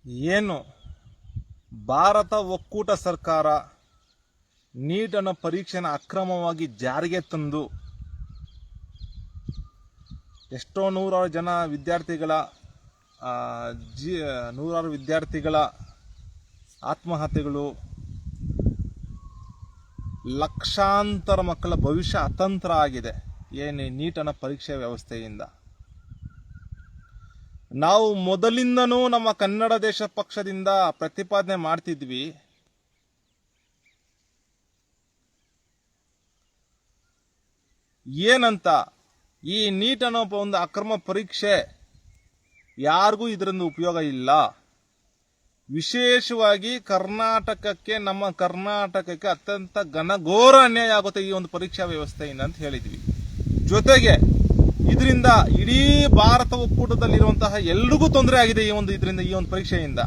ಏನು ಭಾರತ ಒಕ್ಕೂಟ ಸರ್ಕಾರ ನೀಟ್ ಅನ್ನೋ ಪರೀಕ್ಷೆನ ಅಕ್ರಮವಾಗಿ ಜಾರಿಗೆ ತಂದು ಎಷ್ಟೋ ನೂರಾರು ವಿದ್ಯಾರ್ಥಿಗಳ ಆತ್ಮಹತ್ಯೆಗಳು, ಲಕ್ಷಾಂತರ ಮಕ್ಕಳ ಭವಿಷ್ಯ ಅತಂತ್ರ ಆಗಿದೆ ಏನು ನೀಟ್ ಅನ್ನೋ ಪರೀಕ್ಷೆ ವ್ಯವಸ್ಥೆಯಿಂದ. ನಾವು ಮೊದಲಿಂದನೂ ನಮ್ಮ ಕನ್ನಡ ದೇಶ ಪಕ್ಷದಿಂದ ಪ್ರತಿಪಾದನೆ ಮಾಡ್ತಿದ್ವಿ, ಏನಂತ, ಈ ನೀಟ್ ಅನ್ನೋ ಒಂದು ಅಕ್ರಮ ಪರೀಕ್ಷೆ ಯಾರಿಗೂ ಇದರಿಂದ ಉಪಯೋಗ ಇಲ್ಲ. ವಿಶೇಷವಾಗಿ ನಮ್ಮ ಕರ್ನಾಟಕಕ್ಕೆ ಅತ್ಯಂತ ಘನಘೋರ ಅನ್ಯಾಯ ಆಗುತ್ತೆ ಈ ಒಂದು ಪರೀಕ್ಷಾ ವ್ಯವಸ್ಥೆಯಿಂದ ಅಂತ ಹೇಳಿದ್ವಿ. ಜೊತೆಗೆ ಇದರಿಂದ ಇಡೀ ಭಾರತ ಒಕ್ಕೂಟದಲ್ಲಿರುವಂತಹ ಎಲ್ರಿಗೂ ತೊಂದರೆ ಆಗಿದೆ ಈ ಒಂದು ಪರೀಕ್ಷೆಯಿಂದ.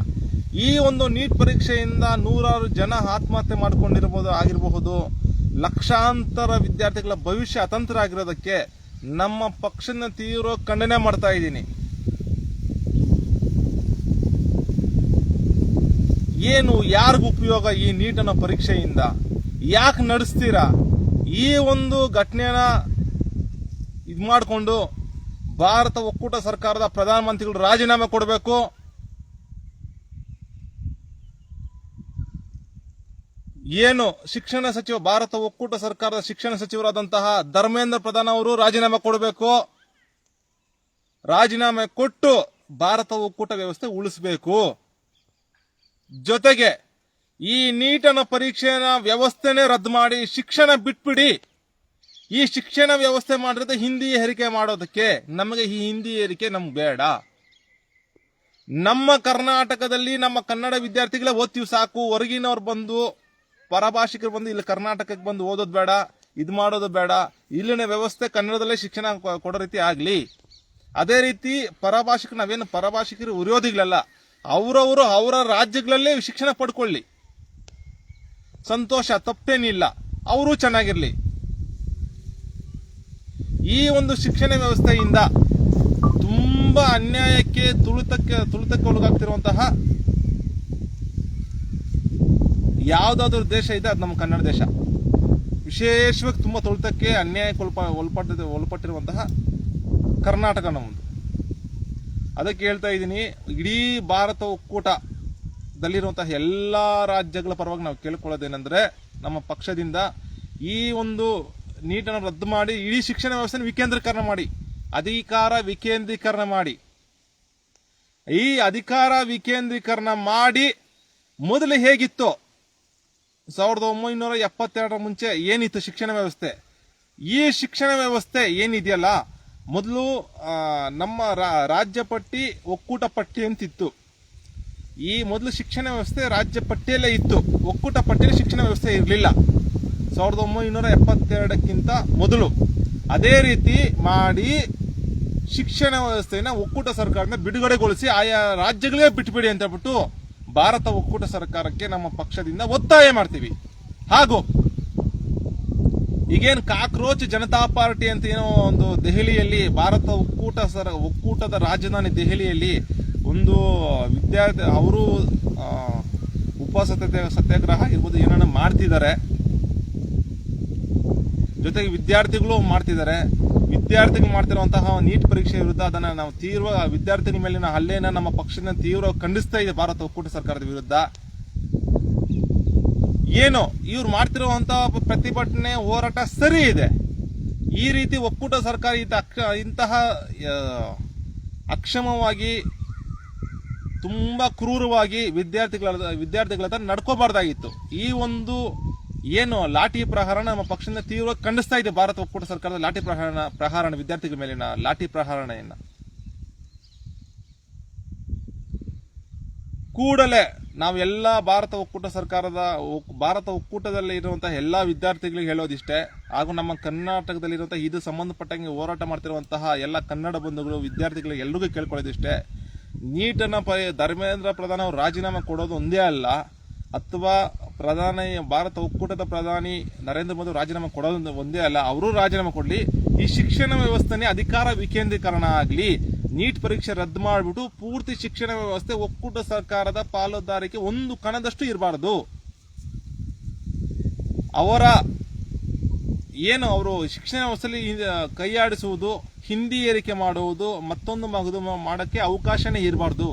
ಈ ಒಂದು ನೀಟ್ ಪರೀಕ್ಷೆಯಿಂದ ನೂರಾರು ಜನ ಆತ್ಮಹತ್ಯೆ ಆಗಿರಬಹುದು, ಲಕ್ಷಾಂತರ ವಿದ್ಯಾರ್ಥಿಗಳ ಭವಿಷ್ಯ ಅತಂತ್ರ ಆಗಿರೋದಕ್ಕೆ ನಮ್ಮ ಪಕ್ಷದ ತೀವ್ರ ಖಂಡನೆ ಮಾಡ್ತಾ ಇದ್ದೀನಿ. ಏನು ಯಾರಿಗೂ ಉಪಯೋಗ ಈ ನೀಟ್ ಅನ್ನೋ ಪರೀಕ್ಷೆಯಿಂದ? ಯಾಕೆ ನಡೆಸ್ತೀರಾ? ಈ ಒಂದು ಘಟನೆನ ಇದು ಮಾಡಿಕೊಂಡು ಭಾರತ ಒಕ್ಕೂಟ ಸರ್ಕಾರದ ಪ್ರಧಾನಮಂತ್ರಿಗಳು ರಾಜೀನಾಮೆ ಕೊಡಬೇಕು. ಏನು ಶಿಕ್ಷಣ ಸಚಿವ, ಭಾರತ ಒಕ್ಕೂಟ ಸರ್ಕಾರದ ಶಿಕ್ಷಣ ಸಚಿವರಾದಂತಹ ಧರ್ಮೇಂದ್ರ ಪ್ರಧಾನ್ ಅವರು ರಾಜೀನಾಮೆ ಕೊಡಬೇಕು. ರಾಜೀನಾಮೆ ಕೊಟ್ಟು ಭಾರತ ಒಕ್ಕೂಟ ವ್ಯವಸ್ಥೆ ಉಳಿಸಬೇಕು. ಜೊತೆಗೆ ಈ ನೀಟ್ ಅನ್ನೋ ಪರೀಕ್ಷೆನ ವ್ಯವಸ್ಥೆನೇ ರದ್ದು ಮಾಡಿ ಶಿಕ್ಷಣ ಬಿಟ್ಬಿಡಿ. ಈ ಶಿಕ್ಷಣ ವ್ಯವಸ್ಥೆ ಮಾಡಿದ್ರೆ ಹಿಂದಿ ಹೇರಿಕೆ ಮಾಡೋದಕ್ಕೆ, ನಮಗೆ ಈ ಹಿಂದಿ ಹೇರಿಕೆ ನಮ್ಗೆ ಬೇಡ. ನಮ್ಮ ಕರ್ನಾಟಕದಲ್ಲಿ ನಮ್ಮ ಕನ್ನಡ ವಿದ್ಯಾರ್ಥಿಗಳೇ ಓದ್ತೀವಿ ಸಾಕು. ಹೊರಗಿನವ್ರು ಬಂದು, ಪರಭಾಷಿಕರು ಬಂದು ಇಲ್ಲಿ ಕರ್ನಾಟಕಕ್ಕೆ ಬಂದು ಓದೋದು ಬೇಡ, ಇದು ಮಾಡೋದು ಬೇಡ. ಇಲ್ಲಿನ ವ್ಯವಸ್ಥೆ ಕನ್ನಡದಲ್ಲೇ ಶಿಕ್ಷಣ ಕೊಡೋ ರೀತಿ ಆಗ್ಲಿ. ಅದೇ ರೀತಿ ಪರಭಾಷಿಕರು, ನಾವೇನು ಪರಭಾಷಿಕರು ವಿರೋಧಿಗಳಲ್ಲ, ಅವರ ರಾಜ್ಯಗಳಲ್ಲೇ ಶಿಕ್ಷಣ ಪಡ್ಕೊಳ್ಳಿ, ಸಂತೋಷ, ತಪ್ಪೇನಿಲ್ಲ, ಅವರು ಚೆನ್ನಾಗಿರ್ಲಿ. ಈ ಒಂದು ಶಿಕ್ಷಣ ವ್ಯವಸ್ಥೆಯಿಂದ ತುಂಬಾ ಅನ್ಯಾಯಕ್ಕೆ, ತುಳಿತಕ್ಕೆ ಒಳಗಾಗ್ತಿರುವಂತಹ ಯಾವ್ದಾದ್ರು ದೇಶ ಇದೆ ಅದು ನಮ್ಮ ಕನ್ನಡ ದೇಶ. ವಿಶೇಷವಾಗಿ ತುಂಬಾ ತುಳಿತಕ್ಕೆ, ಅನ್ಯಾಯಕ್ಕೆ ಒಳಪಟ್ಟಿರುವಂತಹ ಕರ್ನಾಟಕ ನಮ್ಮದು. ಅದಕ್ಕೆ ಹೇಳ್ತಾ ಇದ್ದೀನಿ, ಇಡೀ ಭಾರತ ಒಕ್ಕೂಟದಲ್ಲಿರುವಂತಹ ಎಲ್ಲಾ ರಾಜ್ಯಗಳ ಪರವಾಗಿ ನಾವು ಕೇಳ್ಕೊಳ್ಳೋದೇನೆಂದ್ರೆ, ನಮ್ಮ ಪಕ್ಷದಿಂದ ಈ ಒಂದು ನೀಟನ್ನು ರದ್ದು ಮಾಡಿ ಇಡೀ ಶಿಕ್ಷಣ ವ್ಯವಸ್ಥೆ ವಿಕೇಂದ್ರೀಕರಣ ಮಾಡಿ, ಅಧಿಕಾರ ವಿಕೇಂದ್ರೀಕರಣ ಮಾಡಿ. ಈ ಅಧಿಕಾರ ವಿಕೇಂದ್ರೀಕರಣ ಮಾಡಿ ಮೊದಲು ಹೇಗಿತ್ತು 1972 ಮುಂಚೆ ಏನಿತ್ತು ಶಿಕ್ಷಣ ವ್ಯವಸ್ಥೆ, ಈ ಶಿಕ್ಷಣ ವ್ಯವಸ್ಥೆ ಏನಿದೆಯಲ್ಲ, ಮೊದಲು ನಮ್ಮ ರಾಜ್ಯ ಪಟ್ಟಿ, ಒಕ್ಕೂಟ ಪಟ್ಟಿ ಅಂತಿತ್ತು. ಈ ಮೊದಲು ಶಿಕ್ಷಣ ವ್ಯವಸ್ಥೆ ರಾಜ್ಯ ಪಟ್ಟಿಯಲ್ಲೇ ಇತ್ತು, ಒಕ್ಕೂಟ ಪಟ್ಟಿಯಲ್ಲಿ ಶಿಕ್ಷಣ ವ್ಯವಸ್ಥೆ ಇರಲಿಲ್ಲ 1972ಕ್ಕಿಂತ ಮೊದಲು. ಅದೇ ರೀತಿ ಮಾಡಿ ಶಿಕ್ಷಣ ವ್ಯವಸ್ಥೆನ ಒಕ್ಕೂಟ ಸರ್ಕಾರನ ಬಿಡುಗಡೆಗೊಳಿಸಿ ಆಯಾ ರಾಜ್ಯಗಳೇ ಬಿಟ್ಬಿಡಿ ಅಂತ ಹೇಳ್ಬಿಟ್ಟು ಭಾರತ ಒಕ್ಕೂಟ ಸರ್ಕಾರಕ್ಕೆ ನಮ್ಮ ಪಕ್ಷದಿಂದ ಒತ್ತಾಯ ಮಾಡ್ತೀವಿ. ಹಾಗೂ ಈಗೇನು ಕಾಕ್ರೋಚ್ ಜನತಾ ಪಾರ್ಟಿ ಅಂತ ಏನೋ ಒಂದು ದೆಹಲಿಯಲ್ಲಿ, ಭಾರತ ಒಕ್ಕೂಟದ ರಾಜಧಾನಿ ದೆಹಲಿಯಲ್ಲಿ ಒಂದು ವಿದ್ಯಾರ್ಥಿ ಅವರು ಸತ್ಯಾಗ್ರಹ ಇರ್ಬೋದು, ಏನನ್ನ ಮಾಡ್ತಿದ್ದಾರೆ. ಜೊತೆಗೆ ವಿದ್ಯಾರ್ಥಿಗಳು ಮಾಡ್ತಿದ್ದಾರೆ. ವಿದ್ಯಾರ್ಥಿಗಳು ಮಾಡ್ತಿರುವಂತಹ ನೀಟ್ ಪರೀಕ್ಷೆ ವಿರುದ್ಧ ಅದನ್ನ ನಾವು ತೀವ್ರ, ವಿದ್ಯಾರ್ಥಿಗಳ ಮೇಲಿನ ಹಲ್ಲೆನ ನಮ್ಮ ಪಕ್ಷದಿಂದ ತೀವ್ರ ಖಂಡಿಸ್ತಾ ಇದೆ ಭಾರತ ಒಕ್ಕೂಟ ಸರ್ಕಾರದ ವಿರುದ್ಧ. ಏನು ಇವ್ರು ಮಾಡ್ತಿರುವಂತಹ ಪ್ರತಿಭಟನೆ, ಹೋರಾಟ ಸರಿ ಇದೆ. ಈ ರೀತಿ ಒಕ್ಕೂಟ ಸರ್ಕಾರ ಇಂತಹ ಅಕ್ಷಮವಾಗಿ, ತುಂಬಾ ಕ್ರೂರವಾಗಿ ವಿದ್ಯಾರ್ಥಿಗಳ ಹತ್ರ ನಡ್ಕೋಬಾರ್ದಾಗಿತ್ತು. ಈ ಒಂದು ಏನು ಲಾಠಿ ಪ್ರಹಾರ ನಮ್ಮ ಪಕ್ಷದಿಂದ ತೀವ್ರ ಖಂಡಿಸ್ತಾ ಇದೆ ಭಾರತ ಒಕ್ಕೂಟ ಸರ್ಕಾರದ ಲಾಠಿ ಪ್ರಹಾರ, ವಿದ್ಯಾರ್ಥಿಗಳ ಮೇಲಿನ ಲಾಠಿ ಪ್ರಹಾರಣ. ಕೂಡಲೇ ನಾವೆಲ್ಲ ಭಾರತ ಒಕ್ಕೂಟದಲ್ಲಿ ಇರುವಂತಹ ಎಲ್ಲಾ ವಿದ್ಯಾರ್ಥಿಗಳಿಗೆ ಹೇಳೋದಿಷ್ಟೇ, ಹಾಗೂ ನಮ್ಮ ಕರ್ನಾಟಕದಲ್ಲಿರುವಂತಹ ಇದು ಸಂಬಂಧಪಟ್ಟಂಗೆ ಹೋರಾಟ ಮಾಡ್ತಿರುವಂತಹ ಎಲ್ಲ ಕನ್ನಡ ಬಂಧುಗಳು, ವಿದ್ಯಾರ್ಥಿಗಳಿಗೆ ಎಲ್ರಿಗೂ ಕೇಳ್ಕೊಳ್ಳೋದಿಷ್ಟೇ, ನೀಟನ್ನ ಧರ್ಮೇಂದ್ರ ಪ್ರಧಾನ್ ಅವರು ರಾಜೀನಾಮೆ ಕೊಡೋದು ಒಂದೇ ಅಲ್ಲ, ಅಥವಾ ಭಾರತ ಒಕ್ಕೂಟದ ಪ್ರಧಾನಿ ನರೇಂದ್ರ ಮೋದಿ ರಾಜೀನಾಮೆ ಕೊಡೋದು ಒಂದೇ ಅಲ್ಲ, ಅವರು ರಾಜೀನಾಮೆ ಕೊಡ್ಲಿ. ಈ ಶಿಕ್ಷಣ ವ್ಯವಸ್ಥೆನೇ ಅಧಿಕಾರ ವಿಕೇಂದ್ರೀಕರಣ ಆಗ್ಲಿ, ನೀಟ್ ಪರೀಕ್ಷೆ ರದ್ದು ಮಾಡಿಬಿಟ್ಟು ಪೂರ್ತಿ ಶಿಕ್ಷಣ ವ್ಯವಸ್ಥೆ ಒಕ್ಕೂಟ ಸರ್ಕಾರದ ಪಾಲುದಾರಿಕೆ ಒಂದು ಕಣದಷ್ಟು ಇರಬಾರದು. ಅವರು ಶಿಕ್ಷಣ ವ್ಯವಸ್ಥೆಯಲ್ಲಿ ಕೈಯಾಡಿಸುವುದು, ಹಿಂದಿ ಏರಿಕೆ ಮಾಡುವುದು, ಮತ್ತೊಂದು ಮಗದು ಮಾಡೋಕ್ಕೆ ಅವಕಾಶನೇ ಇರಬಾರ್ದು.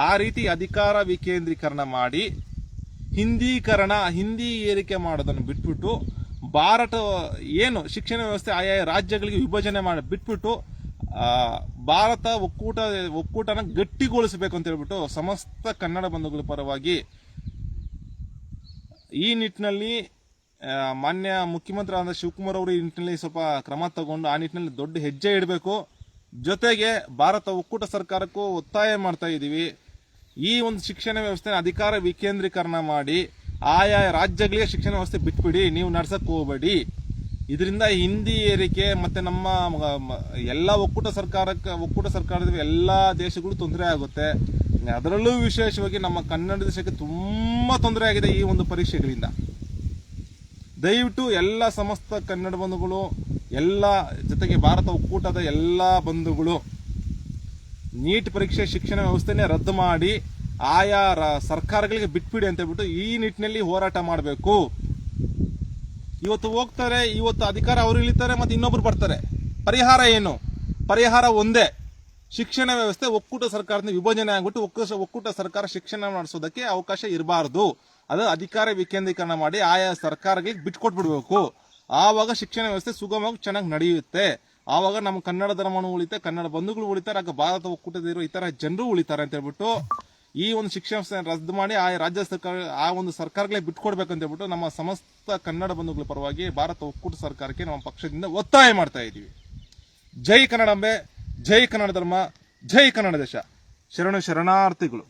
ಆ ರೀತಿ ಅಧಿಕಾರ ವಿಕೇಂದ್ರೀಕರಣ ಮಾಡಿ ಹಿಂದಿ ಏರಿಕೆ ಮಾಡೋದನ್ನು ಬಿಟ್ಬಿಟ್ಟು ಭಾರತ ಶಿಕ್ಷಣ ವ್ಯವಸ್ಥೆ ಆಯಾ ರಾಜ್ಯಗಳಿಗೆ ವಿಭಜನೆ ಮಾಡಿ ಬಿಟ್ಬಿಟ್ಟು ಭಾರತ ಒಕ್ಕೂಟನ ಗಟ್ಟಿಗೊಳಿಸಬೇಕು ಅಂತ ಹೇಳ್ಬಿಟ್ಟು ಸಮಸ್ತ ಕನ್ನಡ ಬಂಧುಗಳ ಪರವಾಗಿ ಈ ನಿಟ್ಟಿನಲ್ಲಿ ಮಾನ್ಯ ಮುಖ್ಯಮಂತ್ರಿ ಆದ ಶಿವಕುಮಾರ್ ಅವರು ಈ ನಿಟ್ಟಿನಲ್ಲಿ ಸ್ವಲ್ಪ ಕ್ರಮ ತಗೊಂಡು ಆ ನಿಟ್ಟಿನಲ್ಲಿ ದೊಡ್ಡ ಹೆಜ್ಜೆ ಇಡಬೇಕು. ಜೊತೆಗೆ ಭಾರತ ಒಕ್ಕೂಟ ಸರ್ಕಾರಕ್ಕೂ ಒತ್ತಾಯ ಮಾಡ್ತಾ ಇದ್ದೀವಿ, ಈ ಒಂದು ಶಿಕ್ಷಣ ವ್ಯವಸ್ಥೆ ಅಧಿಕಾರ ವಿಕೇಂದ್ರೀಕರಣ ಮಾಡಿ ಆಯಾ ರಾಜ್ಯಗಳಿಗೆ ಶಿಕ್ಷಣ ವ್ಯವಸ್ಥೆ ಬಿಟ್ಬಿಡಿ, ನೀವು ನಡ್ಸಕ್ ಹೋಗಬೇಡಿ. ಇದರಿಂದ ಹಿಂದಿ ಏರಿಕೆ ಮತ್ತೆ ನಮ್ಮ ಎಲ್ಲ ಒಕ್ಕೂಟ ಸರ್ಕಾರದ ಎಲ್ಲ ದೇಶಗಳು ತೊಂದರೆ ಆಗುತ್ತೆ. ಅದರಲ್ಲೂ ವಿಶೇಷವಾಗಿ ನಮ್ಮ ಕನ್ನಡ ದೇಶಕ್ಕೆ ತುಂಬಾ ತೊಂದರೆ ಆಗಿದೆ ಈ ಒಂದು ಪರೀಕ್ಷೆಗಳಿಂದ. ದಯವಿಟ್ಟು ಎಲ್ಲ ಸಮಸ್ತ ಕನ್ನಡ ಬಂಧುಗಳು, ಎಲ್ಲ ಜೊತೆಗೆ ಭಾರತ ಒಕ್ಕೂಟದ ಎಲ್ಲ ಬಂಧುಗಳು ನೀಟ್ ಪರೀಕ್ಷೆ ಶಿಕ್ಷಣ ವ್ಯವಸ್ಥೆನೇ ರದ್ದು ಮಾಡಿ ಆಯಾ ಸರ್ಕಾರಗಳಿಗೆ ಬಿಟ್ಬಿಡಿ ಅಂತ ಹೇಳ್ಬಿಟ್ಟು ಈ ನಿಟ್ಟಿನಲ್ಲಿ ಹೋರಾಟ ಮಾಡಬೇಕು. ಇವತ್ತು ಹೋಗ್ತಾರೆ, ಇವತ್ತು ಅಧಿಕಾರ ಅವರು ಇಳಿತಾರೆ, ಮತ್ತೆ ಇನ್ನೊಬ್ರು ಬರ್ತಾರೆ. ಪರಿಹಾರ ಏನು? ಪರಿಹಾರ ಒಂದೇ, ಶಿಕ್ಷಣ ವ್ಯವಸ್ಥೆ ಒಕ್ಕೂಟ ಸರ್ಕಾರದಿಂದ ವಿಭಜನೆ ಆಗ್ಬಿಟ್ಟು ಒಕ್ಕೂಟ ಸರ್ಕಾರ ಶಿಕ್ಷಣ ನಡೆಸೋದಕ್ಕೆ ಅವಕಾಶ ಇರಬಾರದು. ಅದು ಅಧಿಕಾರ ವಿಕೇಂದ್ರೀಕರಣ ಮಾಡಿ ಆಯಾ ಸರ್ಕಾರಗಳಿಗೆ ಬಿಟ್ಕೊಟ್ಬಿಡ್ಬೇಕು. ಆವಾಗ ಶಿಕ್ಷಣ ವ್ಯವಸ್ಥೆ ಸುಗಮವಾಗಿ ಚೆನ್ನಾಗಿ ನಡೆಯುತ್ತೆ. ಆವಾಗ ನಮ್ಮ ಕನ್ನಡ ಧರ್ಮನೂ ಉಳಿತೆ, ಕನ್ನಡ ಬಂಧುಗಳು ಉಳಿತಾರೆ, ಆಗ ಭಾರತ ಒಕ್ಕೂಟದಲ್ಲಿರೋ ಇತರ ಜನರು ಉಳಿತಾರೆ ಅಂತ ಹೇಳ್ಬಿಟ್ಟು ಈ ಒಂದು ಶಿಕ್ಷಣ ರದ್ದು ಮಾಡಿ ಆ ರಾಜ್ಯ ಸರ್ಕಾರ ಆ ಒಂದು ಸರ್ಕಾರಗಳೇ ಬಿಟ್ಕೊಡ್ಬೇಕಂತ ಹೇಳ್ಬಿಟ್ಟು ನಮ್ಮ ಸಮಸ್ತ ಕನ್ನಡ ಬಂಧುಗಳ ಪರವಾಗಿ ಭಾರತ ಒಕ್ಕೂಟ ಸರ್ಕಾರಕ್ಕೆ ನಮ್ಮ ಪಕ್ಷದಿಂದ ಒತ್ತಾಯ ಮಾಡ್ತಾ ಇದ್ದೀವಿ. ಜೈ ಕನ್ನಡಾಂಬೆ, ಜೈ ಕನ್ನಡ ಧರ್ಮ, ಜೈ ಕನ್ನಡ ದೇಶ. ಶರಣಾರ್ಥಿಗಳು.